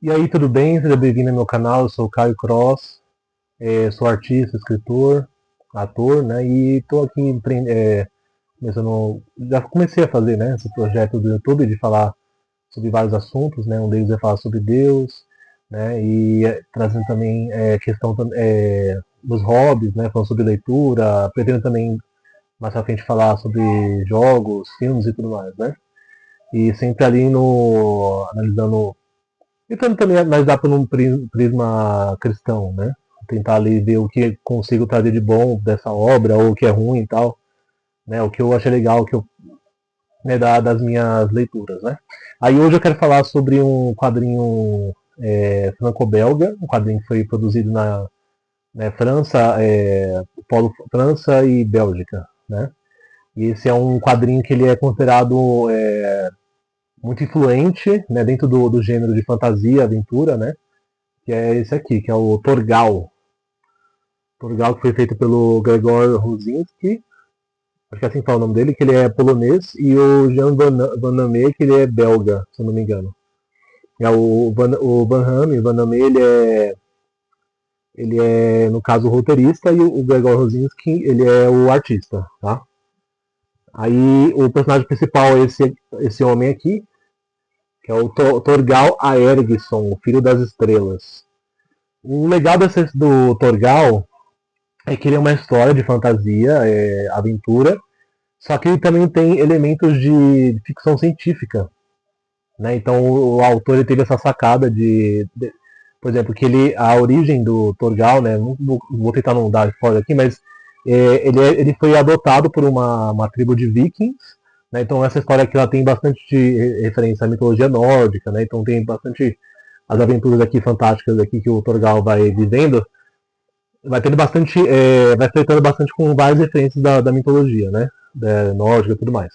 E aí, tudo bem? Seja bem-vindo ao meu canal. Eu sou o Caio Cross, sou artista, escritor, ator, né? E estou aqui começando, já comecei a fazer, né, esse projeto do YouTube de falar sobre vários assuntos, né? Um deles é falar sobre Deus, né? E trazendo também questão dos hobbies, né? Falando sobre leitura, pretendo também mais pra frente falar sobre jogos, filmes e tudo mais, né? E sempre ali no analisando tentando também analisar por um prisma cristão, né? Tentar ali ver o que consigo trazer de bom dessa obra, ou o que é ruim e tal, né? O que eu achei legal, o que eu, né, das minhas leituras, né? Aí hoje eu quero falar sobre um quadrinho franco-belga, um quadrinho que foi produzido na França, Polo França e Bélgica, né? E esse é um quadrinho que ele é considerado muito influente, né, dentro do gênero de fantasia, aventura, né? Que é esse aqui, que é o Torgal. Torgal que foi feito pelo Gregor Rosinski, acho que é assim que fala o nome dele, que ele é polonês, e o Jean Van Damme, que ele é belga, se eu não me engano. O Van Damme, ele é, no caso, o roteirista, e o Gregor Rosinski, ele é o artista, tá? Aí o personagem principal é esse homem aqui, que é o Torgal Aergsson, o Filho das Estrelas. O legal do Torgal é que ele é uma história de fantasia, aventura, só que ele também tem elementos de ficção científica, né? Então o autor ele teve essa sacada por exemplo, que a origem do Torgal, né? Não vou tentar não dar spoiler aqui, mas ele foi adotado por uma tribo de vikings, né? Então essa história aqui ela tem bastante de referência à mitologia nórdica, né? Então tem bastante as aventuras aqui fantásticas aqui que o Torgal vai vivendo, vai tendo bastante, vai flertando bastante com várias referências da mitologia, né? Nórdica e tudo mais.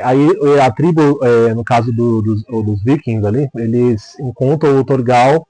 Aí a tribo, no caso dos vikings ali, eles encontram o Torgal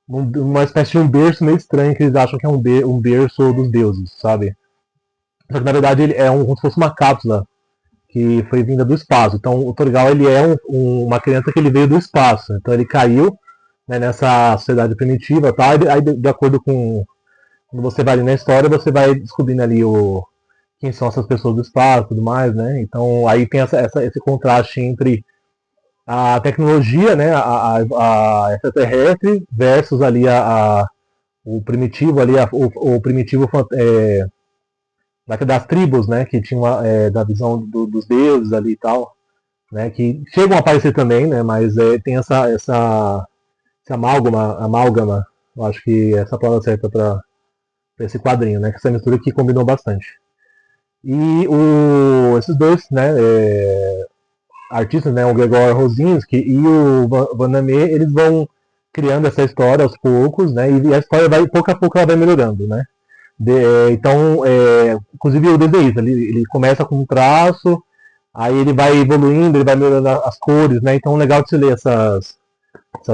numa espécie de um berço meio estranho que eles acham que é um berço dos deuses, sabe? Só que na verdade ele é como se fosse uma cápsula que foi vinda do espaço. Então o Torgal ele é uma criança que ele veio do espaço. Então ele caiu, né, nessa sociedade primitiva, tá? Aí de acordo com quando você vai ali na história, você vai descobrindo ali quem são essas pessoas do espaço e tudo mais, né? Então aí tem esse contraste entre a tecnologia, né, a extraterrestre versus ali o primitivo ali, o primitivo das tribos, né, que tinham da visão dos deuses ali e tal, né, que chegam a aparecer também, né, mas tem esse amálgama, eu acho que essa é a palavra certa para esse quadrinho, né, que essa mistura que combinou bastante. E esses dois, né, artistas, né, o Gregor Rosinski e o Van Damme, eles vão criando essa história aos poucos, né, e a história vai, pouco a pouco ela vai melhorando, né. Então, inclusive o desenhista, ele começa com um traço, aí ele vai evoluindo, ele vai melhorando as cores, né, então é legal de se ler essas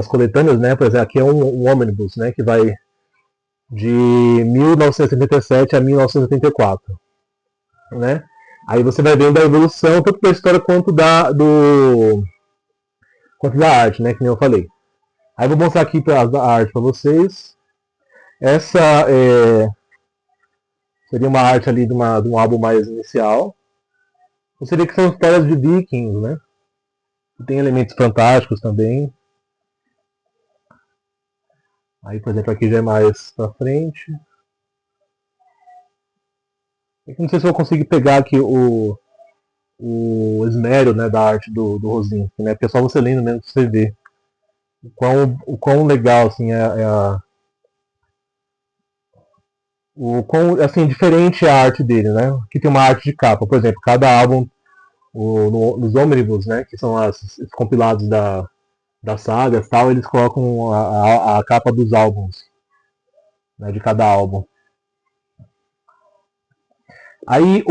coletâneas, né, por exemplo, aqui é um ônibus, né, que vai de 1977 a 1984, né? Aí você vai vendo a evolução tanto da história quanto da arte, né? Que nem eu falei. Aí eu vou mostrar aqui a arte para vocês. Essa seria uma arte ali de um álbum mais inicial. Você vê que são histórias de vikings, né? Tem elementos fantásticos também. Aí, por exemplo, aqui já é mais pra frente. Não sei se eu vou conseguir pegar aqui o esmero, né, da arte do Rosinski, né? Porque é só você lendo mesmo que você vê o quão legal assim, o quão assim, diferente a arte dele, né? Que tem uma arte de capa, por exemplo, cada álbum, nos ônibus, né? Que são os compilados das sagas tal, eles colocam a capa dos álbuns, né, de cada álbum. Aí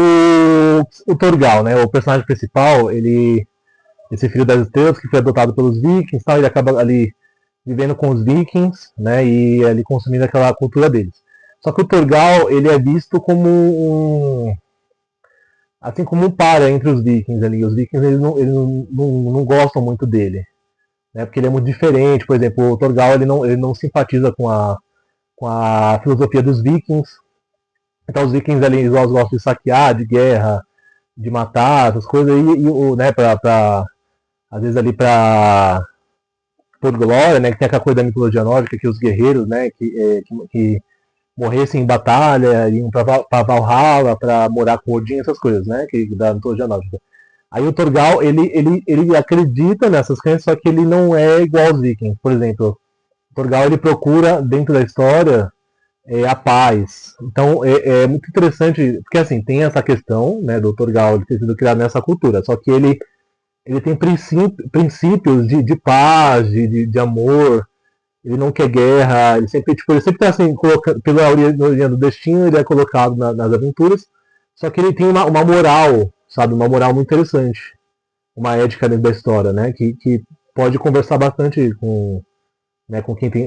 o Torgal, né? O personagem principal, esse filho das estrelas que foi adotado pelos vikings, tal, ele acaba ali vivendo com os vikings, né, e ali consumindo aquela cultura deles. Só que o Torgal, ele é visto como assim como um para entre os vikings ali. Os vikings eles não gostam muito dele, né? Porque ele é muito diferente. Por exemplo, o Torgal ele não simpatiza com a filosofia dos vikings. Então os vikings ali eles gostam de saquear, de guerra, de matar, essas coisas aí, né, às vezes ali por glória, né, que tem aquela coisa da mitologia nórdica, que os guerreiros, né, que morressem em batalha, iam pra Valhalla, pra morar com Odin, essas coisas, né, que da mitologia nórdica. Aí o Torgal, ele acredita nessas crenças, só que ele não é igual aos vikings. Por exemplo, o Torgal, ele procura, dentro da história, a paz. Então é muito interessante, porque assim, tem essa questão, né, do Torgal ele ter sido criado nessa cultura, só que ele tem princípios de paz, de amor, ele não quer guerra, ele sempre está assim, pela origem do destino, ele é colocado nas aventuras, só que ele tem uma moral, sabe, uma moral muito interessante, uma ética dentro da história, né, que pode conversar bastante né, com quem tem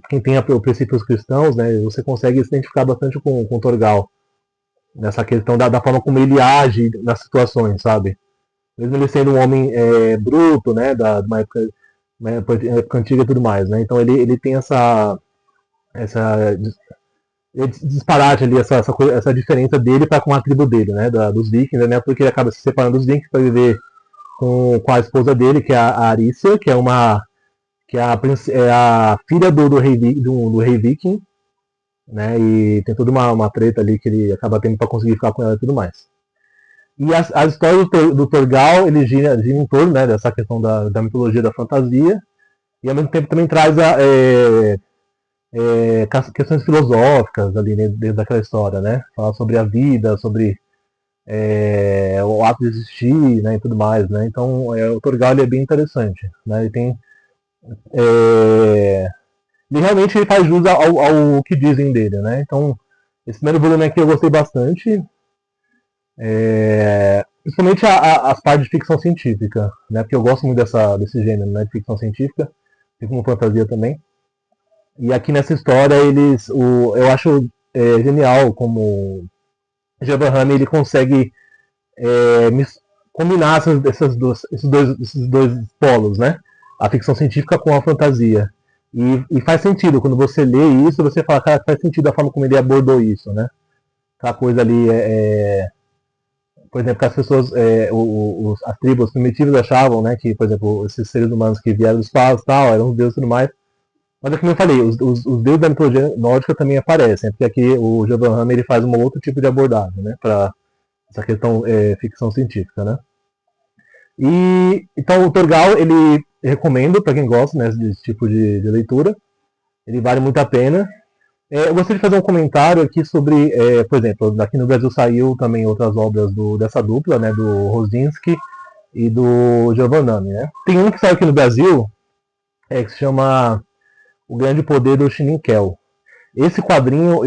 quem tem os princípios cristãos, né, você consegue se identificar bastante com o Torgal, nessa questão da forma como ele age nas situações, sabe? Mesmo ele sendo um homem bruto, né, de uma época antiga e tudo mais, né? Então ele tem essa disparate ali, essa diferença dele para com a tribo dele, né, dos vikings, né? Porque ele acaba se separando dos vikings para viver com a esposa dele, que é a Arícia, que é a filha do rei viking, né? E tem toda uma treta ali que ele acaba tendo para conseguir ficar com ela e tudo mais. E as histórias do Torgal, ele gira em torno, né, dessa questão da mitologia, da fantasia, e ao mesmo tempo também traz questões filosóficas ali dentro daquela história, né? Fala sobre a vida, sobre o ato de existir, né, e tudo mais, né? Então o Torgal ele é bem interessante, né? Ele tem ele realmente faz jus ao que dizem dele, né? Então esse primeiro volume aqui eu gostei bastante, principalmente as partes de ficção científica, né? Porque eu gosto muito desse gênero, né? De ficção científica, e como fantasia também. E aqui nessa história eu acho genial como o Abraham ele consegue combinar esses dois polos, né? A ficção científica com a fantasia. E faz sentido, quando você lê isso, você fala, cara, faz sentido a forma como ele abordou isso, né? Aquela coisa ali, por exemplo, que as pessoas, as tribos primitivas achavam, né, que, por exemplo, esses seres humanos que vieram do espaço tal, eram os deuses e tudo mais. Mas é como eu falei, os deuses da mitologia nórdica também aparecem, porque aqui o Giovanni Hammer ele faz um outro tipo de abordagem, né, para essa questão ficção científica, né. E então o Torgal ele recomendo para quem gosta, né, desse tipo de leitura, ele vale muito a pena. Eu gostaria de fazer um comentário aqui sobre, por exemplo, aqui no Brasil saiu também outras obras dessa dupla, né, do Rosinski e do Giovannami, né. Tem um que saiu aqui no Brasil, que se chama O Grande Poder do Shininkel. Esse quadrinho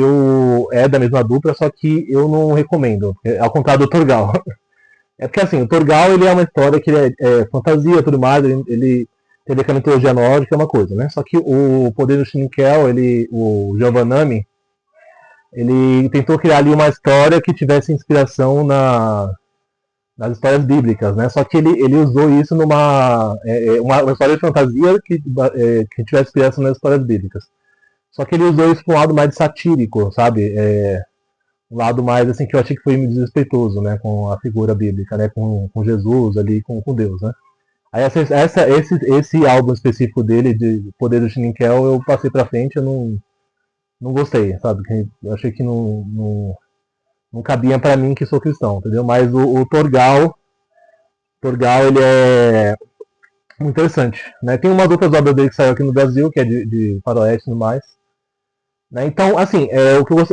é da mesma dupla, só que eu não recomendo, ao contrário do Torgal. É porque assim, o Torgal ele é uma história que é fantasia e tudo mais, ele tem a mitologia nórdica, é uma coisa, né? Só que o Poder do Shininkel, o Giovannami, ele tentou criar ali uma história que tivesse inspiração nas histórias bíblicas, né? Só que ele usou isso uma história de fantasia que tivesse inspiração nas histórias bíblicas. Só que ele usou isso para um lado mais satírico, sabe? Um lado mais assim que eu achei que foi desrespeitoso, né? Com a figura bíblica, né? Com Jesus ali, com Deus, né? Aí esse álbum específico dele, de Poder do Shininkel, eu passei pra frente, eu não gostei, sabe? Eu achei que não cabia pra mim que sou cristão, entendeu? Mas o Torgal, ele é muito interessante, né? Tem umas outras obras dele que saiu aqui no Brasil, que é de faroeste e tudo mais. Né? Então, assim,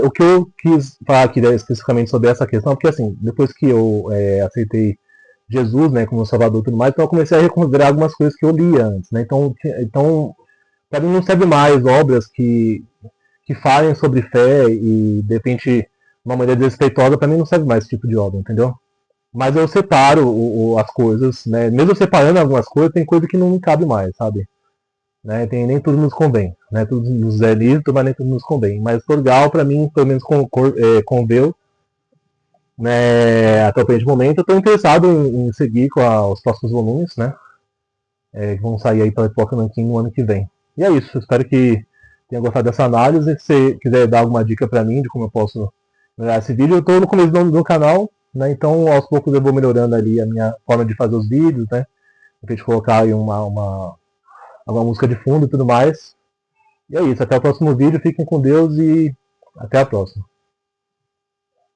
o que eu quis falar aqui especificamente sobre essa questão, porque assim, depois que eu aceitei Jesus, né, como Salvador e tudo mais, então eu comecei a reconsiderar algumas coisas que eu lia antes, né? Então para mim não serve mais obras que falem sobre fé e de repente de uma maneira desrespeitosa, para mim não serve mais esse tipo de obra, entendeu? Mas eu separo as coisas, né? Mesmo separando algumas coisas, tem coisa que não me cabe mais, sabe? Né? Nem tudo nos convém, né? Tudo nos é lícito, mas nem tudo nos convém. Mas Portugal, para mim, pelo menos conveu, né? Até o presente momento. Eu estou interessado em seguir com os próximos volumes, né? que vão sair aí pela Pipoca Nanquim no ano que vem. E é isso, espero que tenha gostado dessa análise. Se você quiser dar alguma dica para mim de como eu posso melhorar esse vídeo, eu estou no começo do canal, né? Então aos poucos eu vou melhorando ali a minha forma de fazer os vídeos, né? De colocar aí uma música de fundo e tudo mais. E é isso, até o próximo vídeo, fiquem com Deus e até a próxima.